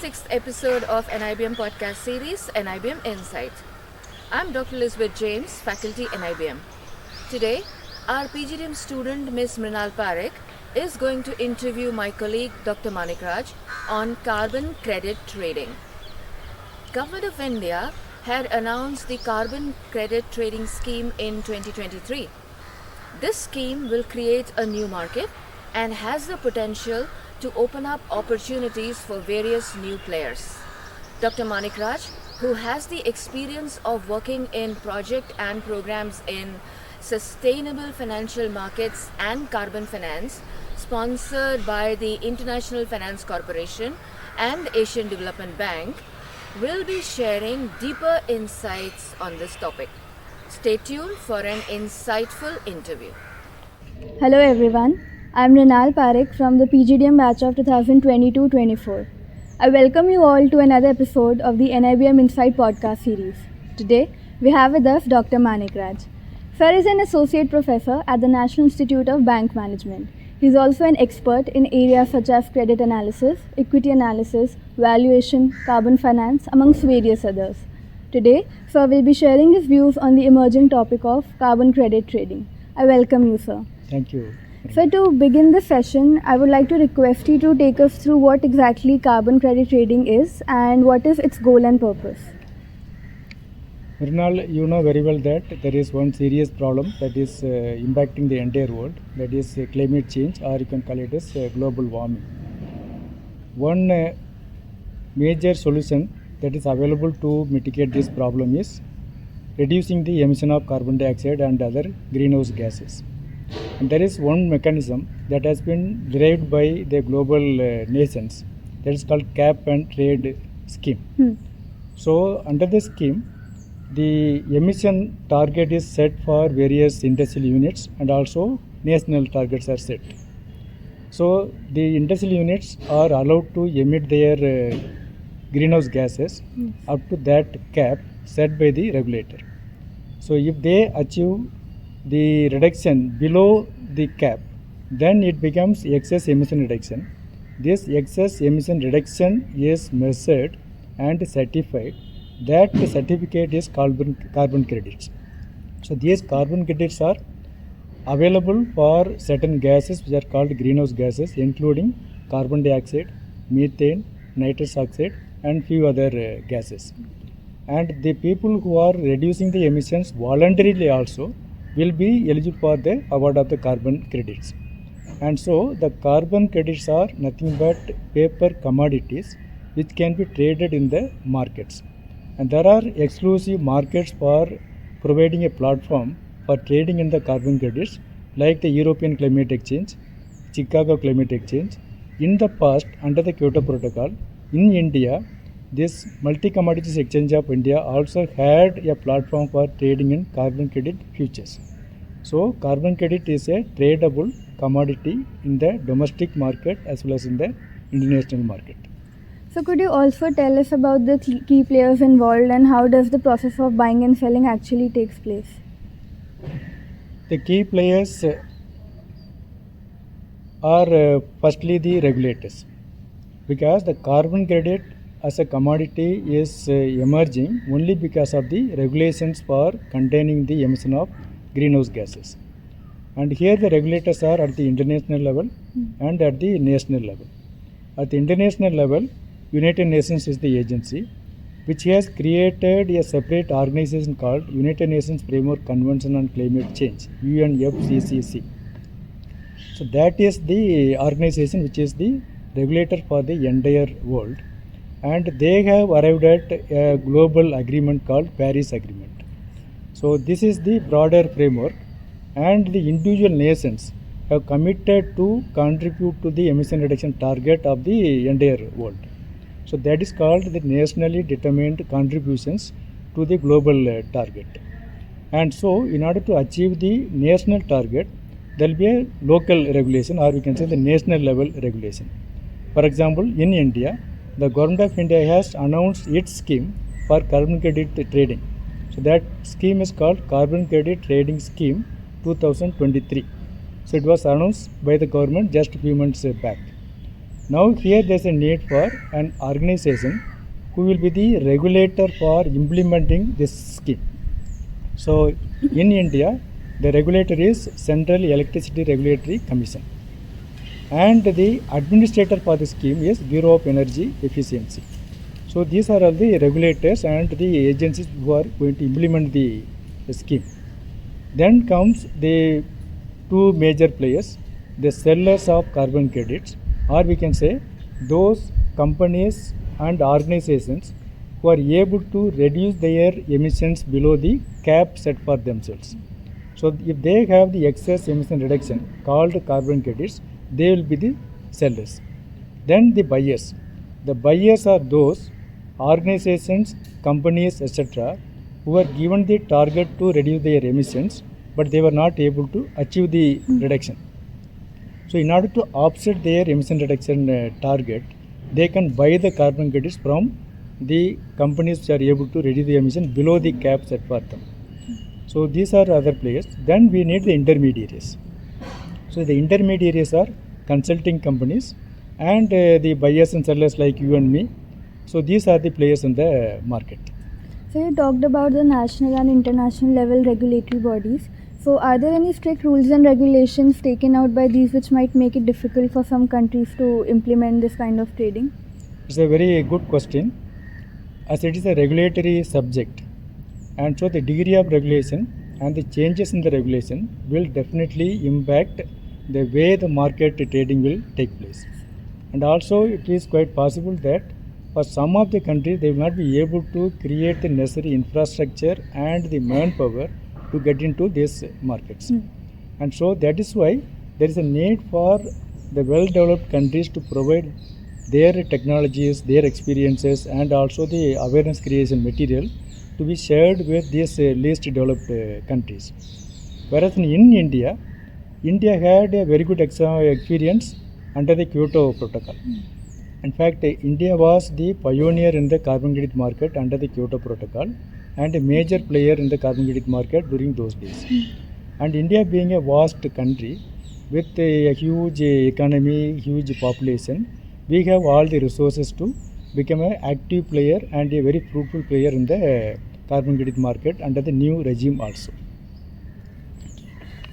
sixth episode of NIBM podcast series, NIBM Insight. I'm Dr. Elizabeth James, faculty NIBM. Today, our PGDM student Ms Mrinal Pareek is going to interview my colleague Dr Manickaraj on carbon credit trading. Government of India had announced the carbon credit trading scheme in 2023. This scheme will create a new market and has the potential to open up opportunities for various new players. Dr. Manickaraj, who has the experience of working in project and programs in sustainable financial markets and carbon finance, sponsored by the International Finance Corporation and Asian Development Bank, will be sharing deeper insights on this topic. Stay tuned for an insightful interview. Hello everyone, I am Mrinal Pareek from the PGDM batch of 2022-24. I welcome you all to another episode of the NIBM Insight podcast series. Today, we have with us Dr. Manickaraj. Sir is an associate professor at the National Institute of Bank Management. He is also an expert in areas such as credit analysis, equity analysis, valuation, carbon finance, amongst various others. Today, Sir will be sharing his views on the emerging topic of carbon credit trading. I welcome you, sir. Thank you. So to begin the session, I would like to request you to take us through what exactly carbon credit trading is and what is its goal and purpose. Mrinal, you know very well that there is one serious problem that is impacting the entire world, that is climate change, or you can call it as global warming. One major solution that is available to mitigate this problem is reducing the emission of carbon dioxide and other greenhouse gases. And there is one mechanism that has been derived by the global nations, that is called cap and trade scheme. So under this scheme, the emission target is set for various industrial units and also national targets are set. So the industrial units are allowed to emit their greenhouse gases up to that cap set by the regulator. So if they achieve the reduction below the cap, then it becomes excess emission reduction. This excess emission reduction is measured and certified. That certificate is carbon credits. So these carbon credits are available for certain gases which are called greenhouse gases, including carbon dioxide, methane, nitrous oxide, and few other gases. And the people who are reducing the emissions voluntarily also will be eligible for the award of the carbon credits. And so the carbon credits are nothing but paper commodities which can be traded in the markets. And there are exclusive markets for providing a platform for trading in the carbon credits, like the European Climate Exchange, Chicago Climate Exchange. In the past, under the Kyoto Protocol, in India, this Multi-Commodities Exchange of India also had a platform for trading in carbon credit futures. So carbon credit is a tradable commodity in the domestic market as well as in the international market. So could you also tell us about the key players involved and how does the process of buying and selling actually takes place? The key players are firstly the regulators, because the carbon credit as a commodity is emerging only because of the regulations for containing the emission of greenhouse gases. And here the regulators are at the international level and at the national level. At the international level, United Nations is the agency which has created a separate organization called United Nations Framework Convention on Climate Change, UNFCCC. So that is the organization which is the regulator for the entire world. And they have arrived at a global agreement called Paris Agreement. So this is the broader framework, and the individual nations have committed to contribute to the emission reduction target of the entire world. So that is called the nationally determined contributions to the global target. And so in order to achieve the national target, there will be a local regulation, or we can say the national level regulation. For example, in India, the government of India has announced its scheme for carbon credit trading. So that scheme is called Carbon Credit Trading Scheme 2023. So it was announced by the government just a few months back. Now here there is a need for an organization who will be the regulator for implementing this scheme. So in India, the regulator is Central Electricity Regulatory Commission, and the administrator for the scheme is Bureau of Energy Efficiency. So these are all the regulators and the agencies who are going to implement the scheme. Then comes the two major players, the sellers of carbon credits, or we can say those companies and organizations who are able to reduce their emissions below the cap set for themselves. So if they have the excess emission reduction called carbon credits, they will be the sellers. Then the buyers. The buyers are those organizations, companies, etc., who were given the target to reduce their emissions, but they were not able to achieve the reduction. So in order to offset their emission reduction target, they can buy the carbon credits from the companies which are able to reduce the emission below the cap set for them. So these are other players. Then we need the intermediaries. So the intermediaries are consulting companies and the buyers and sellers like you and me. So these are the players in the market. So you talked about the national and international level regulatory bodies. So are there any strict rules and regulations taken out by these which might make it difficult for some countries to implement this kind of trading? It's a very good question, as it is a regulatory subject, and so the degree of regulation and the changes in the regulation will definitely impact the way the market trading will take place. And also it is quite possible that for some of the countries they will not be able to create the necessary infrastructure and the manpower to get into these markets. And so that is why there is a need for the well-developed countries to provide their technologies, their experiences, and also the awareness creation material to be shared with these least developed countries. Whereas in India, India had a very good experience under the Kyoto Protocol. In fact, India was the pioneer in the carbon credit market under the Kyoto Protocol and a major player in the carbon credit market during those days. And India being a vast country with a huge economy, huge population, we have all the resources to become an active player and a very fruitful player in the carbon credit market under the new regime also.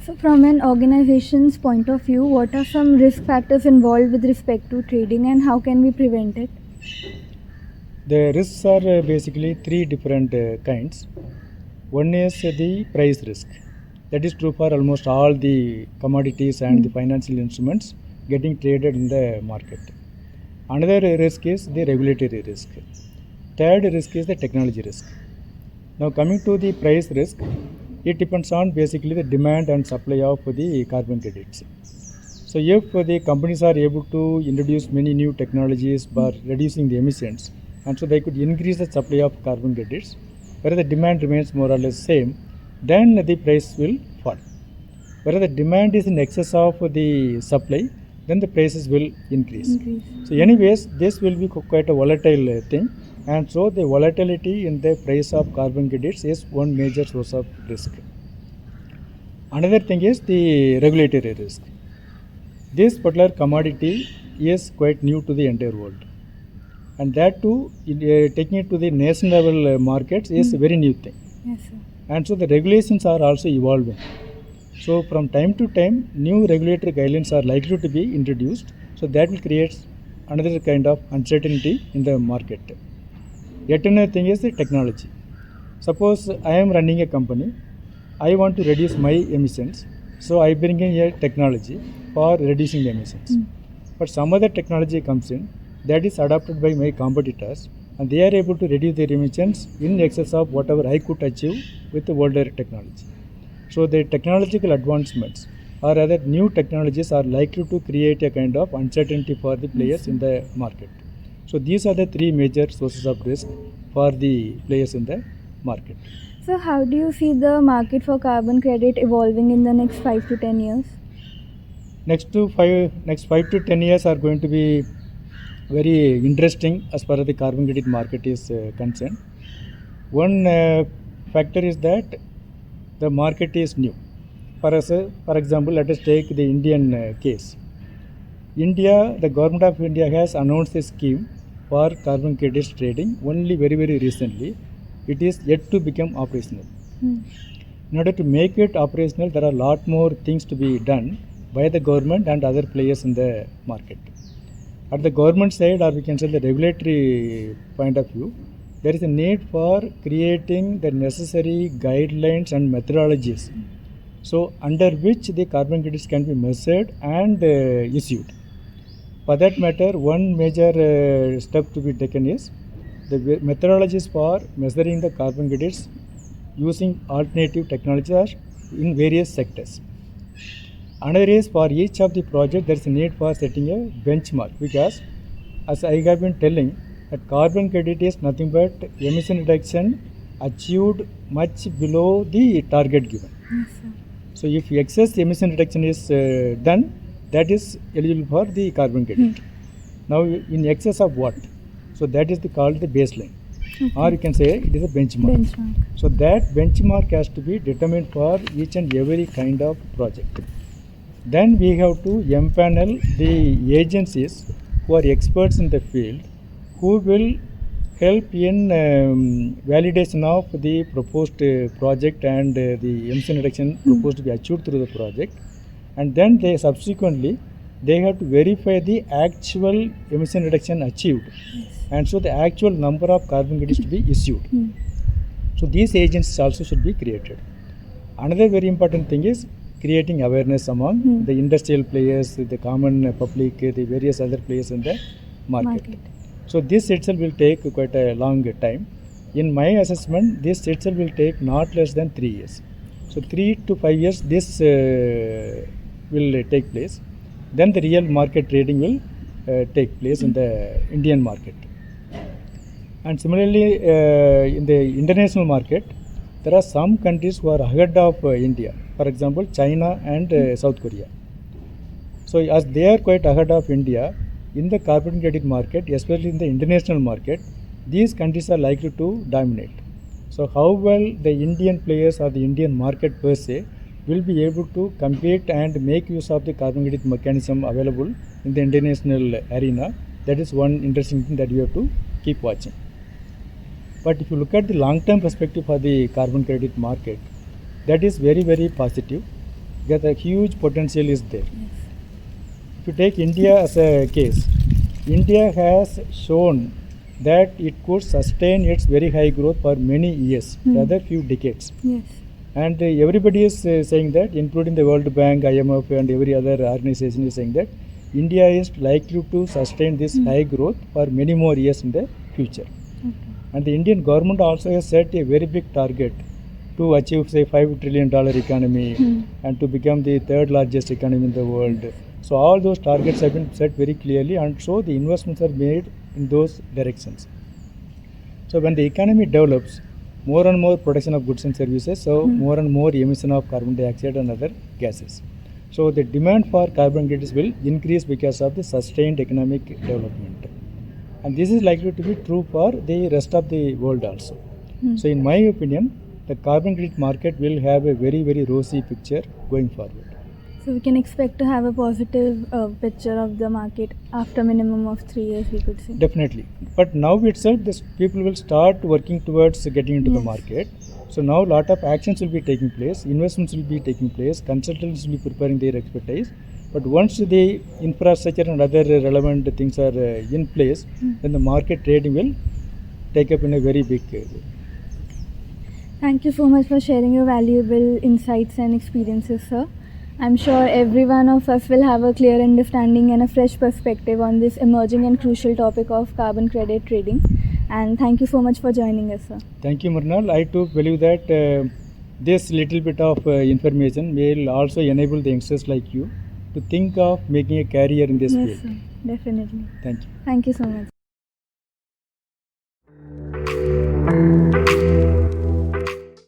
So from an organization's point of view, what are some risk factors involved with respect to trading and how can we prevent it? The risks are basically three different kinds. One is the price risk. That is true for almost all the commodities and the financial instruments getting traded in the market. Another risk is the regulatory risk. Third risk is the technology risk. Now coming to the price risk, it depends on basically the demand and supply of the carbon credits. So if the companies are able to introduce many new technologies by reducing the emissions, and so they could increase the supply of carbon credits, whereas the demand remains more or less same, then the price will fall. Whereas the demand is in excess of the supply, then the prices will increase. So anyways, this will be quite a volatile thing, and so the volatility in the price of carbon credits is one major source of risk. Another thing is the regulatory risk. This particular commodity is quite new to the entire world, and that too, taking it to the national level markets is a very new thing. Yes, sir. And so the regulations are also evolving. So from time to time, new regulatory guidelines are likely to be introduced. So that will create another kind of uncertainty in the market. Yet another thing is the technology. Suppose I am running a company, I want to reduce my emissions, so I bring in a technology for reducing the emissions. But some other technology comes in that is adopted by my competitors, and they are able to reduce their emissions in excess of whatever I could achieve with the older technology. So the technological advancements or other new technologies are likely to create a kind of uncertainty for the players in the market. So these are the three major sources of risk for the players in the market. So how do you see the market for carbon credit evolving in the next 5 to 10 years? Next 5 to 10 years are going to be very interesting as far as the carbon credit market is concerned. One factor is that the market is new. For example, let us take the Indian case. India, the government of India has announced a scheme for carbon credits trading only very, very recently. It is yet to become operational. In order to make it operational, there are a lot more things to be done by the government and other players in the market. At the government side, or we can say the regulatory point of view, there is a need for creating the necessary guidelines and methodologies, so under which the carbon credits can be measured and issued. For that matter, one major step to be taken is the methodologies for measuring the carbon credits using alternative technologies in various sectors. Another is for each of the project there is a need for setting a benchmark, because as I have been telling that carbon credit is nothing but emission reduction achieved much below the target given. Yes, so if excess emission reduction is done, that is eligible for the carbon credit. Now in excess of what? So that is called the baseline. Or you can say it is a benchmark. So that benchmark has to be determined for each and every kind of project. Then we have to empanel the agencies who are experts in the field, who will help in validation of the proposed project and the emission reduction proposed to be achieved through the project. And then they subsequently have to verify the actual emission reduction achieved, and so the actual number of carbon credits to be issued. So these agencies also should be created. Another very important thing is creating awareness among the industrial players, the common public, the various other players in the market. So this itself will take quite a long time. In my assessment, this itself will take not less than 3 years. So 3 to 5 years this will take place. Then the real market trading will take place in the Indian market. And similarly, in the international market, there are some countries who are ahead of India. For example, China and South Korea. So as they are quite ahead of India in the carbon credit market, especially in the international market, these countries are likely to dominate. So how well the Indian players or the Indian market per se will be able to compete and make use of the carbon credit mechanism available in the international arena, that is one interesting thing that you have to keep watching. But if you look at the long-term perspective for the carbon credit market, that is very, very positive, because a huge potential is there. If you take India as a case, India has shown that it could sustain its very high growth for many years, rather few decades. Yes. And everybody is saying that, including the World Bank, IMF and every other organization is saying that India is likely to sustain this high growth for many more years in the future. And the Indian government also has set a very big target to achieve, say, $5 trillion economy and to become the third largest economy in the world. So all those targets have been set very clearly, and so the investments are made in those directions. So when the economy develops, more and more production of goods and services, so more and more emission of carbon dioxide and other gases. So the demand for carbon credits will increase because of the sustained economic development. And this is likely to be true for the rest of the world also. So in my opinion, the carbon credit market will have a very, very rosy picture going forward. So we can expect to have a positive picture of the market after minimum of 3 years, we could say. Definitely. But now itself, people will start working towards getting into the market. So now a lot of actions will be taking place, investments will be taking place, consultants will be preparing their expertise. But once the infrastructure and other relevant things are in place, then the market trading will take up in a very big way. Thank you so much for sharing your valuable insights and experiences, sir. I'm sure every one of us will have a clear understanding and a fresh perspective on this emerging and crucial topic of carbon credit trading. And thank you so much for joining us, sir. Thank you, Mrinal. I too believe that this little bit of information will also enable the youngsters like you to think of making a career in this field. Yes, sir. Definitely. Thank you. Thank you so much.